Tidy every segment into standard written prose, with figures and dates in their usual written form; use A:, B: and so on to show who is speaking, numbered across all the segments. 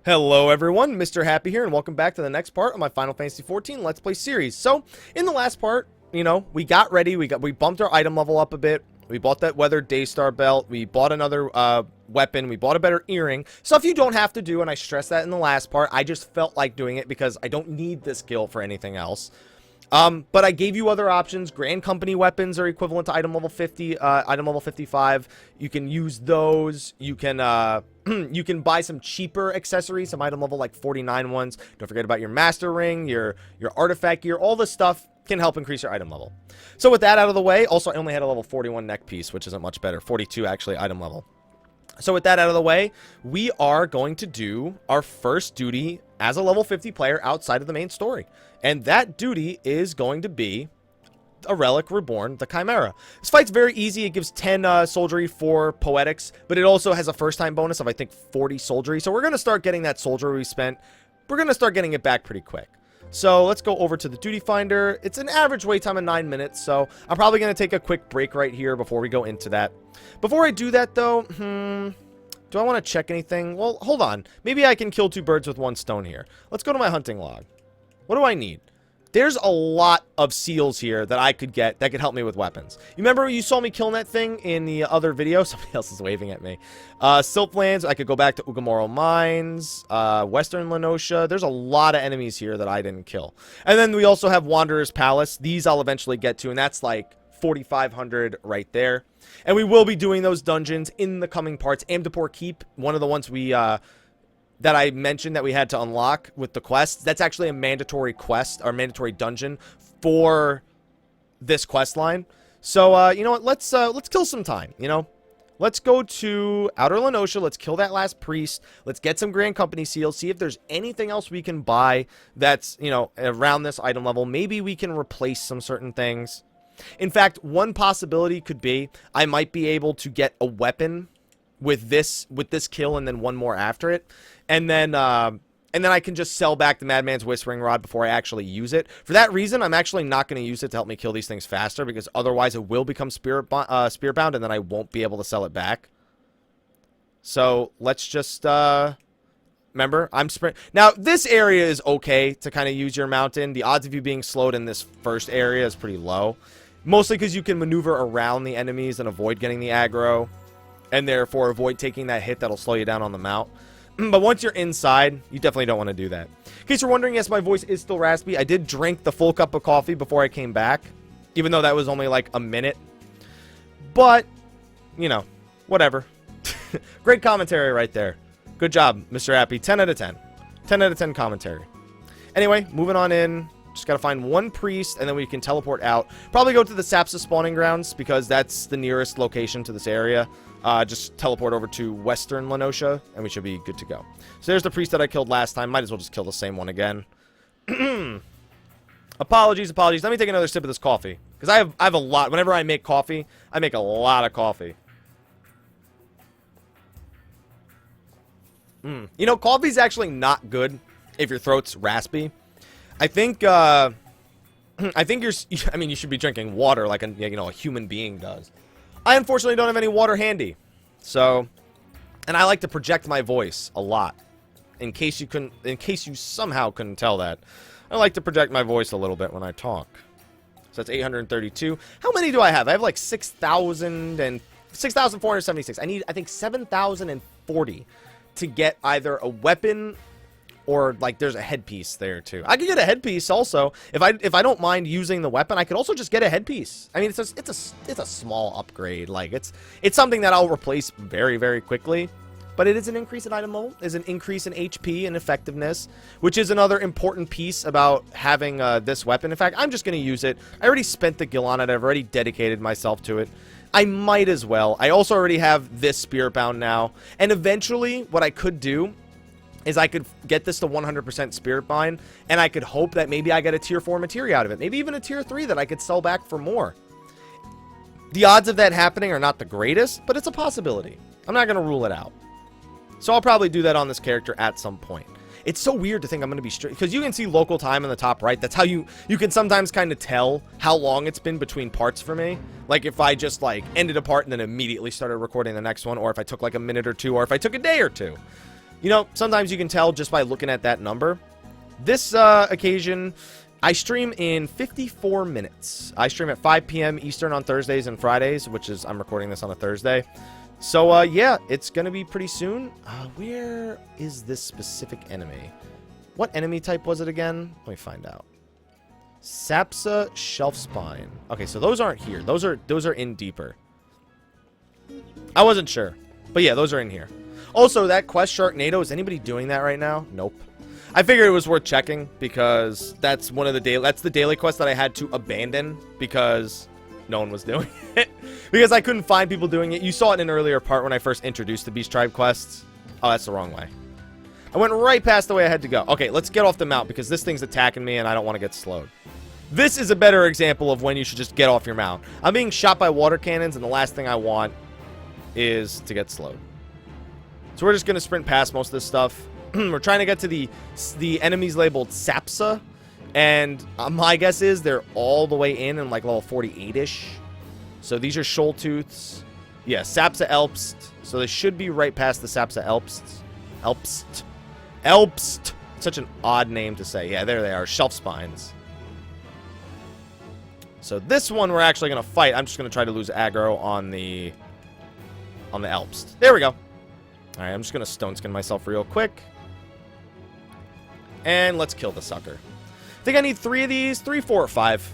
A: Hello everyone, Mr. Happy here, and welcome back to the next part of my Final Fantasy XIV Let's Play series. So, in the last part, you know, we got ready, we bumped our item level up a bit, we bought that weathered Daystar belt, we bought another weapon, we bought a better earring. Stuff you don't have to do, and I stressed that in the last part. I just felt like doing it because I don't need this skill for anything else. But I gave you other options. Grand Company weapons are equivalent to item level 50, item level 55. You can use those. You can, you can buy some cheaper accessories, some item level like 49 ones. Don't forget about your master ring, your artifact gear. All this stuff can help increase your item level. So with that out of the way, also I only had a level 41 neck piece, which isn't much better. 42 actually item level. So with that out of the way, we are going to do our first duty as a level 50 player outside of the main story. And that duty is going to be a Relic Reborn, the Chimera. This fight's very easy. It gives 10 soldiery for poetics, but it also has a first time bonus of I think 40 soldiery. So we're going to start getting that soldiery we spent. We're going to start getting it back pretty quick. So let's go over to the duty finder. It's an average wait time of 9 minutes, so I'm probably going to take a quick break right here before we go into that. Before I do that, though, do I want to check anything? Well, hold on. Maybe I can kill two birds with one stone here. Let's go to my hunting log. What do I need? There's a lot of seals here that I could get that could help me with weapons. You remember you saw me killing that thing in the other video? Somebody else is waving at me. Siltlands, I could go back to Ugamoro Mines, Western Lenosha. There's a lot of enemies here that I didn't kill. And then we also have Wanderer's Palace. These I'll eventually get to, and that's like 4,500 right there. And we will be doing those dungeons in the coming parts. Amdapor Keep, one of the ones we that I mentioned that we had to unlock with the quests. That's actually a mandatory quest or mandatory dungeon for this quest line. So you know what? Let's kill some time. You know, let's go to Outer Lenosha. Let's kill that last priest. Let's get some Grand Company seals. See if there's anything else we can buy that's, you know, around this item level. Maybe we can replace some certain things. In fact, one possibility could be I might be able to get a weapon with this kill and then one more after it, and then I can just sell back the Madman's Whispering Rod before I actually use it. For that reason, I'm actually not going to use it to help me kill these things faster, because otherwise it will become spirit-bound, and then I won't be able to sell it back. So let's just remember, I'm sprint. Now this area is okay to kind of use your mountain. The odds of you being slowed in this first area is pretty low, mostly because you can maneuver around the enemies and avoid getting the aggro, and therefore avoid taking that hit that'll slow you down on the mount. But once you're inside, you definitely don't want to do that. In case you're wondering, yes, my voice is still raspy. I did drink the full cup of coffee before I came back, even though that was only like a minute. But, you know, whatever. Great commentary right there. Good job, Mr. Happy. 10 out of 10. 10 out of 10 commentary. Anyway, moving on in. Just got to find one priest, and then we can teleport out. Probably go to the Sapsa spawning grounds, because that's the nearest location to this area. Just teleport over to Western Lenosha, and we should be good to go. So there's the priest that I killed last time. Might as well just kill the same one again. Apologies. Let me take another sip of this coffee, because I have a lot. Whenever I make coffee, I make a lot of coffee. You know, coffee's actually not good if your throat's raspy. I think I mean, you should be drinking water like a human being does. I unfortunately don't have any water handy. So, and I like to project my voice a lot. In case you somehow couldn't tell that. I like to project my voice a little bit when I talk. So that's 832. How many do I have? I have like 6,476. I need, I think, 7,040 to get either a weapon or like there's a headpiece there too. I could get a headpiece also. If I don't mind using the weapon, I could also just get a headpiece. I mean, it's a small upgrade. Like it's something that I'll replace very, very quickly. But it is an increase in item level, is an increase in HP and effectiveness, which is another important piece about having this weapon. In fact, I'm just going to use it. I already spent the gil on it. I've already dedicated myself to it. I might as well. I also already have this spirit bound now. And eventually, what I could do is I could get this to 100% spirit bind, and I could hope that maybe I get a tier 4 materia out of it. Maybe even a tier 3 that I could sell back for more. The odds of that happening are not the greatest, but it's a possibility. I'm not going to rule it out. So I'll probably do that on this character at some point. It's so weird to think I'm going to be straight, because you can see local time in the top right. That's how you can sometimes kind of tell how long it's been between parts for me. Like if I just like ended a part and then immediately started recording the next one, or if I took like a minute or two, or if I took a day or two. You know, sometimes you can tell just by looking at that number. This occasion, I stream in 54 minutes. I stream at 5 p.m. Eastern on Thursdays and Fridays, which is, I'm recording this on a Thursday. So, yeah, it's going to be pretty soon. Where is this specific enemy? What enemy type was it again? Let me find out. Sapsa Shelf Spine. Okay, so those aren't here. Those are in deeper. I wasn't sure. But yeah, those are in here. Also, that quest Sharknado, is anybody doing that right now? Nope. I figured it was worth checking because that's one of the the daily quest that I had to abandon because no one was doing it. Because I couldn't find people doing it. You saw it in an earlier part when I first introduced the Beast Tribe quests. Oh, that's the wrong way. I went right past the way I had to go. Okay, let's get off the mount because this thing's attacking me and I don't want to get slowed. This is a better example of when you should just get off your mount. I'm being shot by water cannons and the last thing I want is to get slowed. So we're just going to sprint past most of this stuff. We're trying to get to the enemies labeled Sapsa. And my guess is they're all the way in like level 48-ish. So these are Shoal Tooths. Yeah, Sapsa Elpst. So they should be right past the Sapsa Elpst. Elpst. Such an odd name to say. Yeah, there they are. Shelf Spines. So this one we're actually going to fight. I'm just going to try to lose aggro on the Elpst. There we go. Alright, I'm just going to stone skin myself real quick. And let's kill the sucker. I think I need 3 of these. 3, 4, or 5.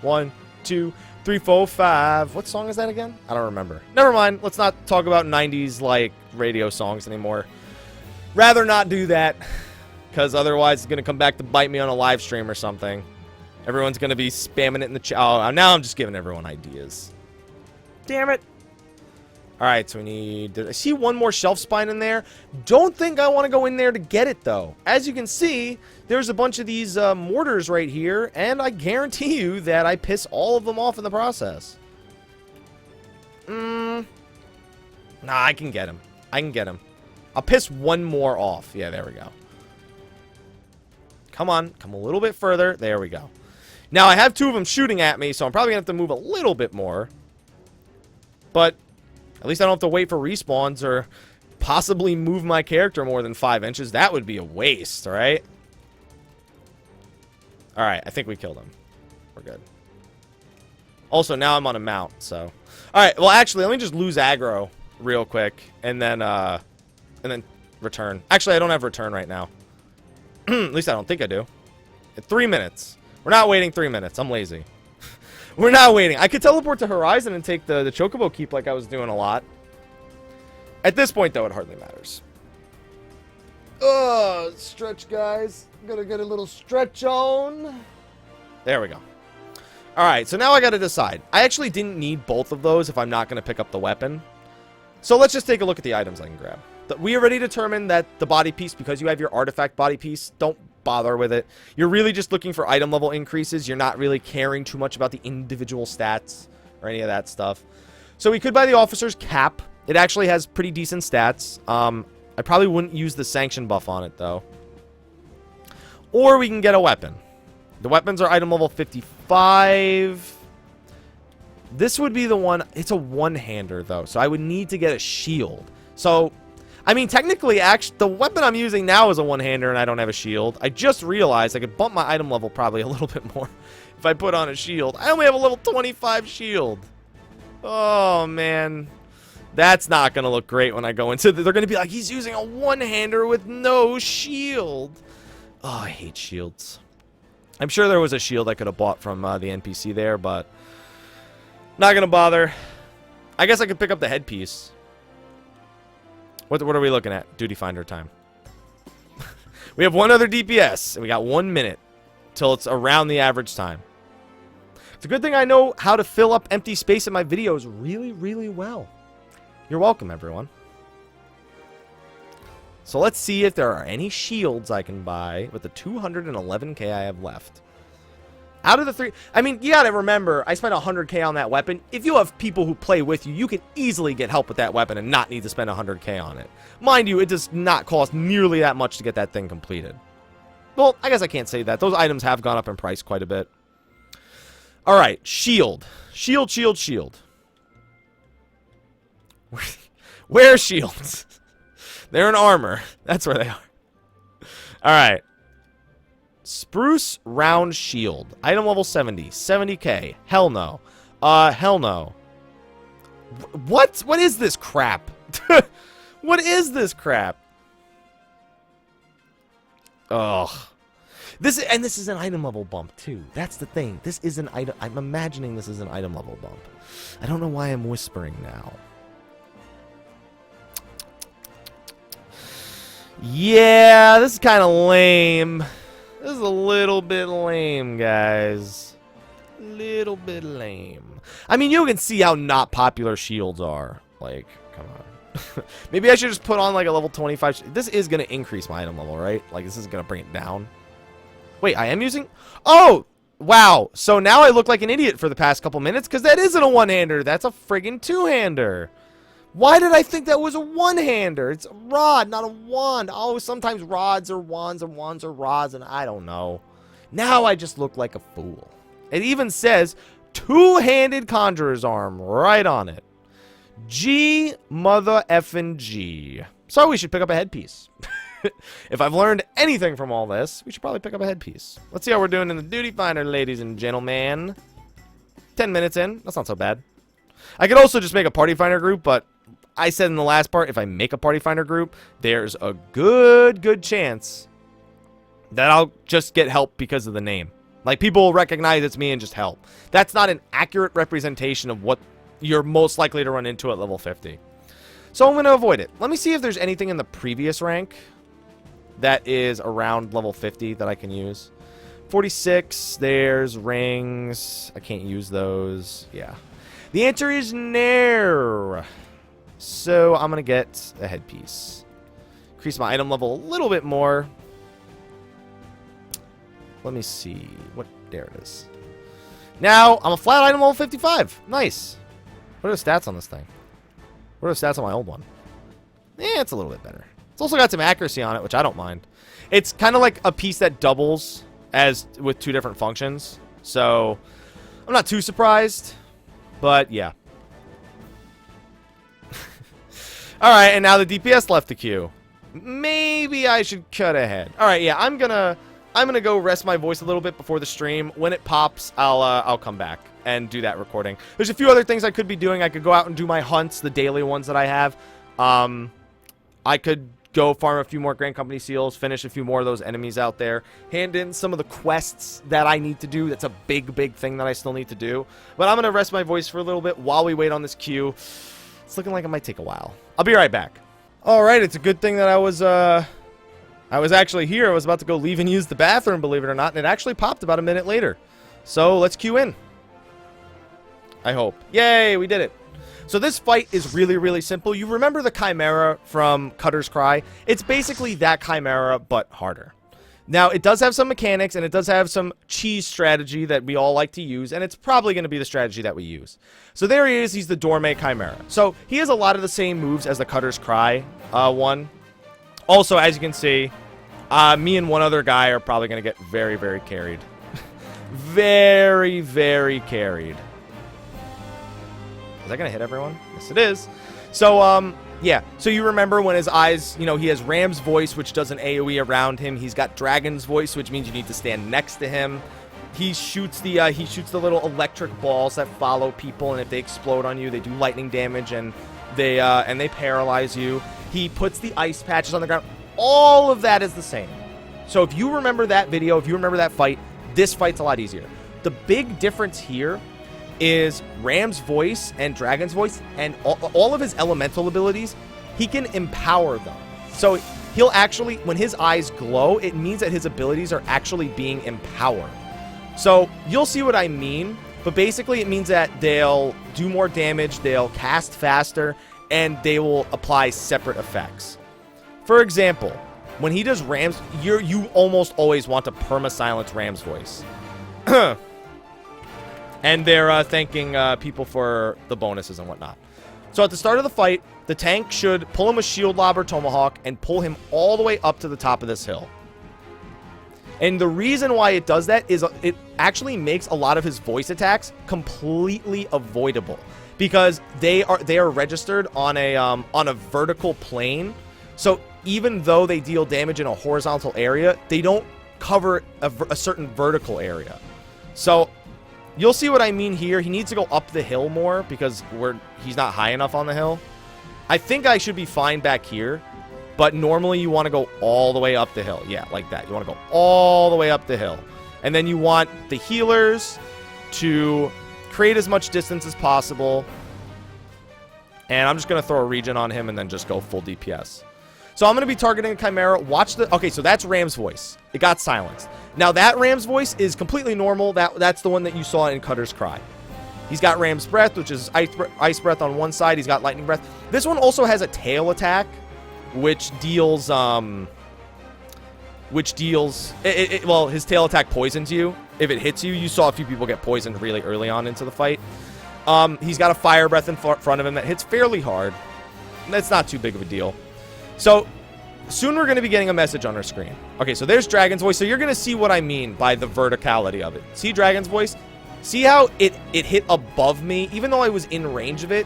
A: 1, 2, 3, 4, 5. What song is that again? I don't remember. Never mind. Let's not talk about 90s, like, radio songs anymore. Rather not do that. Because otherwise it's going to come back to bite me on a live stream or something. Everyone's going to be spamming it in the chat. Oh, now I'm just giving everyone ideas. Damn it. Alright, so we need... I see one more Shelf Spine in there. Don't think I want to go in there to get it, though. As you can see, there's a bunch of these mortars right here, and I guarantee you that I piss all of them off in the process. Nah, I can get him. I can get him. I'll piss one more off. Yeah, there we go. Come on. Come a little bit further. There we go. Now, I have 2 of them shooting at me, so I'm probably going to have to move a little bit more. But... at least I don't have to wait for respawns or possibly move my character more than 5 inches. That would be a waste, right? Alright, I think we killed him. We're good. Also, now I'm on a mount, so... alright, well, actually, let me just lose aggro real quick and then return. Actually, I don't have return right now. At least I don't think I do. 3 minutes. We're not waiting 3 minutes. I'm lazy. We're not waiting. I could teleport to Horizon and take the Chocobo Keep like I was doing a lot. At this point, though, it hardly matters. Stretch, guys. Gotta get a little stretch on. There we go. Alright, so now I gotta decide. I actually didn't need both of those if I'm not gonna pick up the weapon. So let's just take a look at the items I can grab. We already determined that the body piece, because you have your artifact body piece, don't bother with it. You're really just looking for item level increases. You're not really caring too much about the individual stats or any of that stuff. So we could buy the officer's cap. It actually has pretty decent stats. I probably wouldn't use the sanction buff on it, though. Or we can get a weapon. The weapons are item level 55. This would be the one. It's a one-hander, though, so I would need to get a shield. So, I mean, technically, actually, the weapon I'm using now is a one-hander, and I don't have a shield. I just realized I could bump my item level probably a little bit more if I put on a shield. I only have a level 25 shield. Oh, man. That's not going to look great when I go into they're going to be like, he's using a one-hander with no shield. Oh, I hate shields. I'm sure there was a shield I could have bought from the NPC there, but not going to bother. I guess I could pick up the headpiece. What are we looking at? Duty finder time. We have one other DPS, and we got 1 minute till it's around the average time. It's a good thing I know how to fill up empty space in my videos really, really well. You're welcome, everyone. So let's see if there are any shields I can buy with the 211k I have left. Out of the 3... I mean, you gotta remember, I spent 100k on that weapon. If you have people who play with you, you can easily get help with that weapon and not need to spend 100k on it. Mind you, it does not cost nearly that much to get that thing completed. Well, I guess I can't say that. Those items have gone up in price quite a bit. Alright, shield. Shield, shield, shield. Where are shields? They're in armor. That's where they are. Alright. Spruce round shield. Item level 70. 70k. Hell no. Hell no. What? What is this crap? What is this crap? Ugh. This is an item level bump too. That's the thing. This is an item. I'm imagining this is an item level bump. I don't know why I'm whispering now. Yeah, this is kind of lame. This is a little bit lame, guys. Little bit lame. I mean, you can see how not popular shields are. Like, come on. Maybe I should just put on like a level 25. This is going to increase my item level, right? Like, this is going to bring it down. Wait, I am using... Oh! Wow. So now I look like an idiot for the past couple minutes because that isn't a one-hander. That's a friggin' two-hander. Why did I think that was a one-hander? It's a rod, not a wand. Oh, sometimes rods are wands and wands are rods, and I don't know. Now I just look like a fool. It even says two-handed conjurer's arm right on it. G mother effing G. So we should pick up a headpiece. If I've learned anything from all this, we should probably pick up a headpiece. Let's see how we're doing in the duty finder, ladies and gentlemen. 10 minutes in. That's not so bad. I could also just make a party finder group, but I said in the last part, if I make a party finder group, there's a good chance that I'll just get help because of the name. Like, people will recognize it's me and just help. That's not an accurate representation of what you're most likely to run into at level 50. So I'm going to avoid it. Let me see if there's anything in the previous rank that is around level 50 that I can use. 46, there's rings. I can't use those. Yeah. The answer is no. So I'm going to get a headpiece. Increase my item level a little bit more. Let me see. What? There it is. Now, I'm a flat item level 55. Nice. What are the stats on this thing? What are the stats on my old one? Eh, it's a little bit better. It's also got some accuracy on it, which I don't mind. It's kind of like a piece that doubles as with two different functions. So, I'm not too surprised. But, yeah. Alright, and now the DPS left the queue. Maybe I should cut ahead. Alright, yeah, I'm gonna go rest my voice a little bit before the stream. When it pops, I'll come back and do that recording. There's a few other things I could be doing. I could go out and do my hunts, the daily ones that I have. I could go farm a few more Grand Company seals, finish a few more of those enemies out there, hand in some of the quests that I need to do. That's a big thing that I still need to do. But I'm going to rest my voice for a little bit while we wait on this queue. It's looking like it might take a while. I'll be right back. All right, it's a good thing that I was actually here. I was about to go leave and use the bathroom, believe it or not, and it actually popped about a minute later. So let's queue in. I hope. Yay, we did it. So this fight is really simple. You remember the Chimera from Cutter's Cry? It's basically that Chimera, but harder. Now, it does have some mechanics, and it does have some cheese strategy that we all like to use, and it's probably going to be the strategy that we use. So there he is. He's the Dhorme Chimera. So he has a lot of the same moves as the Cutter's Cry one. Also, as you can see, me and one other guy are probably going to get very carried. very carried. Is that going to hit everyone? Yes, it is. So, yeah. So you remember when his eyes, you know, he has Ram's voice, which does an AoE around him. He's got Dragon's voice, which means you need to stand next to him. He shoots the little electric balls that follow people, and if they explode on you, they do lightning damage, and they paralyze you. He puts the ice patches on the ground. All of that is the same. So if you remember that video, if you remember that fight, this fight's a lot easier. The big difference here is Ram's voice and Dragon's voice and all of his elemental abilities, he can empower them. So he'll actually, when his eyes glow, it means that his abilities are actually being empowered. So you'll see what I mean, but basically it means that they'll do more damage, they'll cast faster, and they will apply separate effects. For example, when he does Ram's, you almost always want to perma-silence Ram's voice. And they're thanking people for the bonuses and whatnot. So at the start of the fight, the tank should pull him a shield lob or tomahawk and pull him all the way up to the top of this hill. And the reason why it does that is it actually makes a lot of his voice attacks completely avoidable because they are registered on a vertical plane So even though they deal damage in a horizontal area, they don't cover a certain vertical area. So you'll see what I mean here. He needs to go up the hill more because he's not high enough on the hill. I think I should be fine back here, but normally you want to go all the way up the hill. Yeah, like that. You want to go all the way up the hill. And then you want the healers to create as much distance as possible. And I'm just going to throw a regen on him and then just go full DPS. So I'm going to be targeting Chimera. Watch the... Okay, so that's Ram's voice. It got silenced. Now, that Ram's voice is completely normal. That's the one that you saw in Cutter's Cry. He's got Ram's Breath, which is Ice Breath on one side. He's got Lightning Breath. This one also has a tail attack, which deals... well, his tail attack poisons you. If it hits you, you saw a few people get poisoned really early on into the fight. He's got a Fire Breath in front of him that hits fairly hard. That's not too big of a deal. So, soon we're going to be getting a message on our screen. Okay, so there's Dragon's Voice. So you're going to see what I mean by the verticality of it. See Dragon's Voice? See how it hit above me? Even though I was in range of it,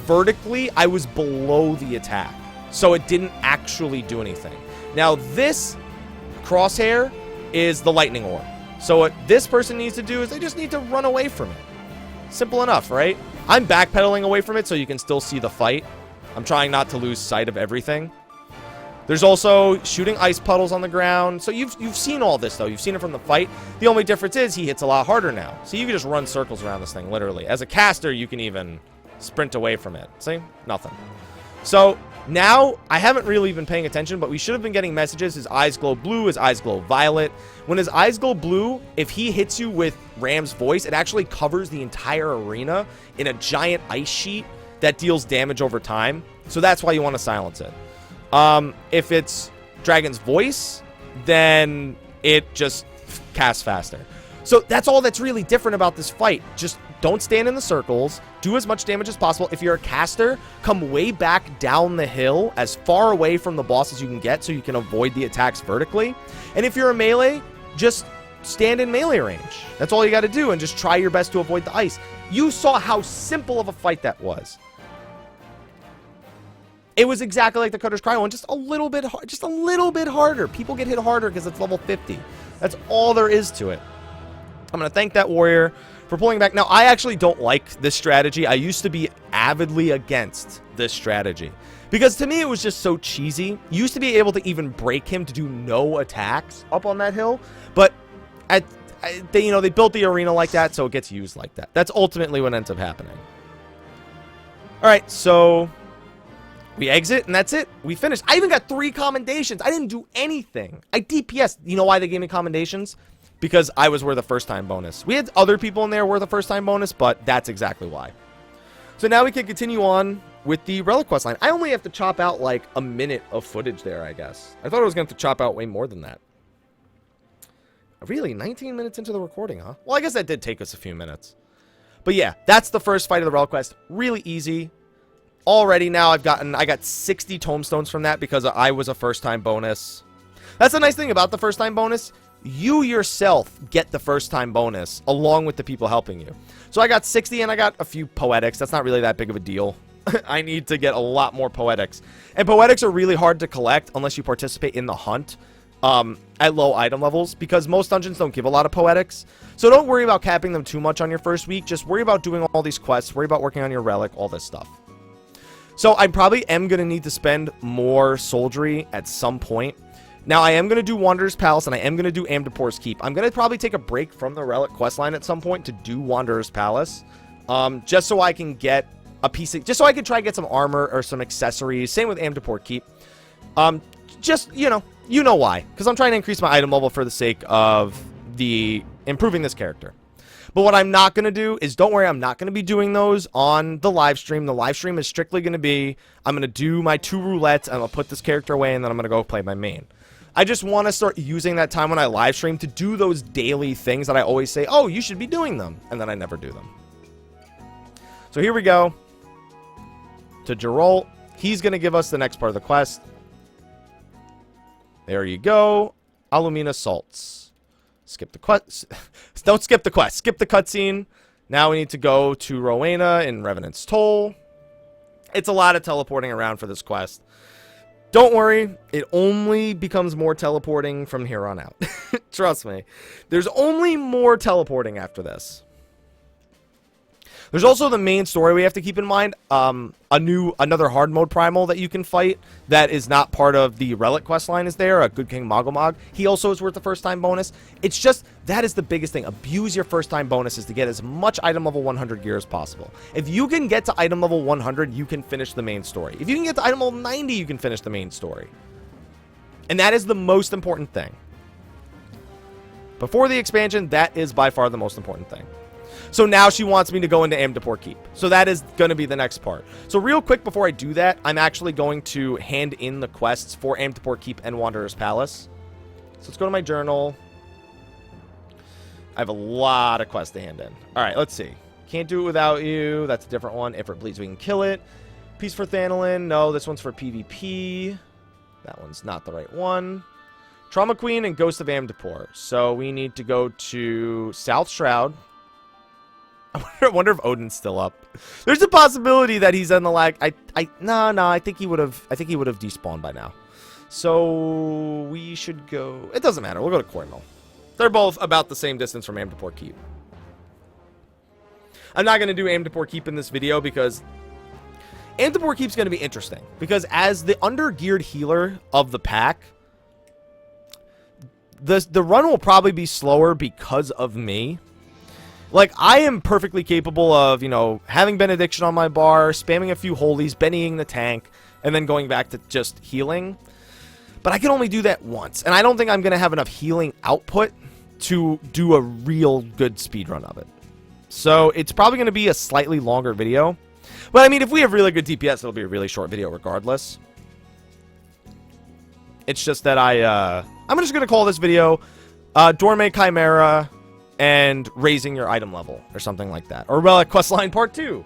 A: vertically, I was below the attack. So it didn't actually do anything. Now, this crosshair is the Lightning Orb. So what this person needs to do is they just need to run away from it. Simple enough, right? I'm backpedaling away from it so you can still see the fight. I'm trying not to lose sight of everything. There's also shooting ice puddles on the ground. So you've seen all this, though. You've seen it from the fight. The only difference is he hits a lot harder now. So you can just run circles around this thing, literally. As a caster, you can even sprint away from it. See? Nothing. So now, I haven't really been paying attention, but we should have been getting messages. His eyes glow blue, his eyes glow violet. When his eyes glow blue, if he hits you with Ram's Voice, it actually covers the entire arena in a giant ice sheet that deals damage over time. So that's why you want to silence it. If it's Dragon's Voice, then it just casts faster. So that's all that's really different about this fight. Just don't stand in the circles. Do as much damage as possible. If you're a caster, come way back down the hill, as far away from the boss as you can get so you can avoid the attacks vertically. And if you're a melee, just stand in melee range. That's all you got to do, and just try your best to avoid the ice. You saw how simple of a fight that was. It was exactly like the Cutter's Cry one, just a little bit harder. People get hit harder because it's level 50. That's all there is to it. I'm going to thank that warrior for pulling back. Now, I actually don't like this strategy. I used to be avidly against this strategy because to me it was just so cheesy. You used to be able to even break him to do no attacks up on that hill, but they built the arena like that, so it gets used like that. That's ultimately what ends up happening. All right, so we exit, and that's it. We finished. I even got 3 commendations. I didn't do anything. I DPS. You know why they gave me commendations? Because I was worth a first-time bonus. We had other people in there worth a first-time bonus, but that's exactly why. So now we can continue on with the Relic quest line. I only have to chop out like a minute of footage there, I guess. I thought I was going to have to chop out way more than that. Really? 19 minutes into the recording, huh? Well, I guess that did take us a few minutes. But yeah, that's the first fight of the Relic quest. Really easy. Already now I got 60 tomestones from that because I was a first-time bonus. That's the nice thing about the first-time bonus. You yourself get the first-time bonus along with the people helping you. So I got 60 and I got a few poetics. That's not really that big of a deal. I need to get a lot more poetics. And poetics are really hard to collect unless you participate in the hunt at low item levels because most dungeons don't give a lot of poetics. So don't worry about capping them too much on your first week. Just worry about doing all these quests. Worry about working on your relic, all this stuff. So I probably am going to need to spend more soldiery at some point. Now, I am going to do Wanderer's Palace, and I am going to do Amdapor's Keep. I'm going to probably take a break from the Relic questline at some point to do Wanderer's Palace. Just so I can get a piece of... Just so I can try to get some armor or some accessories. Same with Amdapor Keep. Just, you know why. Because I'm trying to increase my item level for the sake of improving this character. But what I'm not going to do is, don't worry, I'm not going to be doing those on the live stream. The live stream is strictly going to be, I'm going to do my 2 roulettes, and I'll put this character away, and then I'm going to go play my main. I just want to start using that time when I live stream to do those daily things that I always say, oh, you should be doing them, and then I never do them. So here we go to Geralt. He's going to give us the next part of the quest. There you go. Alumina Salts. Skip the quest. Don't skip the quest. Skip the cutscene. Now we need to go to Rowena in Revenant's Toll. It's a lot of teleporting around for this quest. Don't worry, it only becomes more teleporting from here on out. Trust me. There's only more teleporting after this. There's also the main story we have to keep in mind. Another hard mode primal that you can fight that is not part of the Relic questline is there. A Good King Mogomog. He also is worth the first time bonus. It's just, that is the biggest thing. Abuse your first time bonuses to get as much item level 100 gear as possible. If you can get to item level 100, you can finish the main story. If you can get to item level 90, you can finish the main story. And that is the most important thing. Before the expansion, that is by far the most important thing. So now she wants me to go into Amdapor Keep. So that is going to be the next part. So real quick before I do that, I'm actually going to hand in the quests for Amdapor Keep and Wanderer's Palace. So let's go to my journal. I have a lot of quests to hand in. All right, let's see. Can't do it without you. That's a different one. If it bleeds, we can kill it. Peace for Thanolin. No, this one's for PvP. That one's not the right one. Trauma Queen and Ghost of Amdapor. So we need to go to South Shroud. I wonder if Odin's still up. There's a possibility that he's on the lag. No, I think he would have despawned by now. So we should go. It doesn't matter. We'll go to Cornwall. They're both about the same distance from Amdapor Keep. I'm not going to do Amdapor Keep in this video because Amdapor Keep's going to be interesting. Because as the under-geared healer of the pack, the run will probably be slower because of me. Like, I am perfectly capable of, you know, having Benediction on my bar, spamming a few holies, Bennying the tank, and then going back to just healing. But I can only do that once. And I don't think I'm going to have enough healing output to do a real good speedrun of it. So, it's probably going to be a slightly longer video. But, I mean, if we have really good DPS, it'll be a really short video regardless. It's just that I'm just going to call this video Dhorme Chimera and raising your item level or something like that, or Relic questline part 2,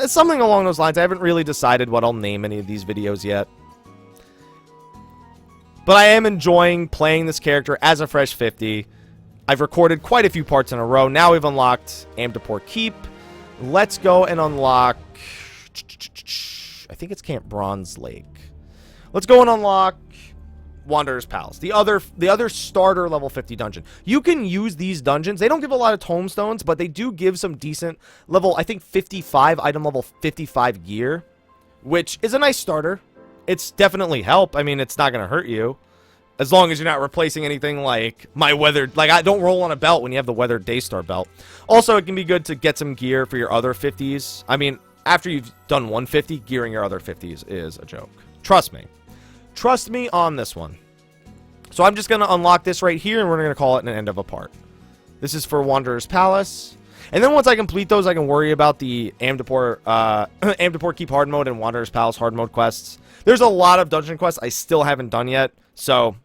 A: something along those lines. I haven't really decided what I'll name any of these videos yet, but I am enjoying playing this character as a fresh 50. I've recorded quite a few parts in a row. Now we've unlocked Amdapor Keep. Let's go and unlock, I think it's Camp Bronze Lake. Let's go and unlock Wanderer's Palace, the other starter level 50 dungeon. You can use these dungeons. They don't give a lot of tomestones, but they do give some decent level, I think 55 item level 55 gear, which is a nice starter. It's definitely help. I mean, it's not going to hurt you as long as you're not replacing anything like my weathered, like I don't roll on a belt when you have the weathered Daystar belt. Also, it can be good to get some gear for your other 50s. I mean, after you've done 150, gearing your other 50s is a joke. Trust me. Trust me on this one. So I'm just going to unlock this right here, and we're going to call it an end of a part. This is for Wanderer's Palace. And then once I complete those, I can worry about the Amdapor Keep hard mode and Wanderer's Palace hard mode quests. There's a lot of dungeon quests I still haven't done yet. So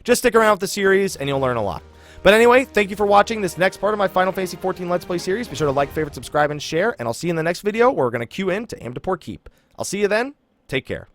A: just stick around with the series, and you'll learn a lot. But anyway, thank you for watching this next part of my Final Fantasy XIV Let's Play series. Be sure to like, favorite, subscribe, and share. And I'll see you in the next video where we're going to queue in to Amdapor Keep. I'll see you then. Take care.